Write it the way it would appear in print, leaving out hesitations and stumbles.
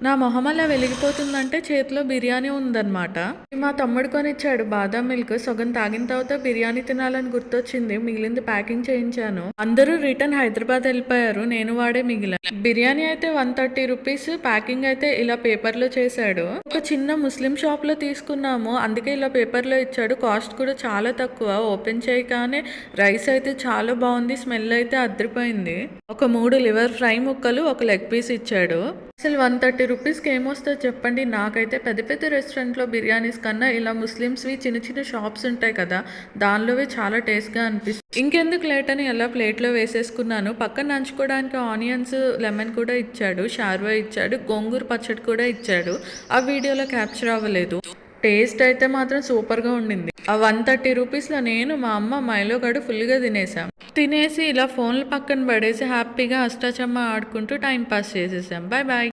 నా మొహం అలా వెలిగిపోతుందంటే చేతిలో బిర్యానీ ఉందన్నమాట. మా తమ్ముడు కొనిచ్చాడు బాదాం మిల్క్. సగం తాగిన తర్వాత బిర్యానీ తినాలని గుర్తొచ్చింది. మిగిలింది ప్యాకింగ్ చేయించాను. అందరూ రిటర్న్ హైదరాబాద్ వెళ్ళిపోయారు. నేను వాడే మిగిలాను. బిర్యానీ అయితే 130 రూపీస్. ప్యాకింగ్ అయితే ఇలా పేపర్లో చేశాడు. ఒక చిన్న ముస్లిం షాప్ లో తీసుకున్నాము. అందుకే ఇలా పేపర్లో ఇచ్చాడు. కాస్ట్ కూడా చాలా తక్కువ. ఓపెన్ చేయగానే రైస్ అయితే చాలా బాగుంది. స్మెల్ అయితే అదిరిపోయింది. ఒక 3 లివర్ ఫ్రై ముక్కలు, ఒక లెగ్ పీస్ ఇచ్చాడు. అసలు 130 రూపీస్కి ఏమొస్తుంది చెప్పండి. నాకైతే పెద్ద పెద్ద రెస్టారెంట్లో బిర్యానీస్ కన్నా ఇలా ముస్లిమ్స్వి చిన్న చిన్న షాప్స్ ఉంటాయి కదా, దానిలోవి చాలా టేస్ట్గా అనిపిస్తుంది. ఇంకెందుకు లేట్ అని ఎలా ప్లేట్లో వేసేసుకున్నాను. పక్కన నంచుకోవడానికి ఆనియన్స్, లెమన్ కూడా ఇచ్చాడు. షార్వా ఇచ్చాడు. గోంగూర పచ్చడి కూడా ఇచ్చాడు. ఆ వీడియోలో క్యాప్చర్ అవ్వలేదు. టేస్ట్ అయితే మాత్రం సూపర్గా ఉండింది. ఆ 130 రూపీస్లో నేను, మా అమ్మ, మైలో గడు ఫుల్గా తినేసాం. తినేసి ఇలా ఫోన్లు పక్కన పడేసి హ్యాపీగా అష్టాచమ్మా ఆడుకుంటూ టైం పాస్ చేసేసాం. Bye bye.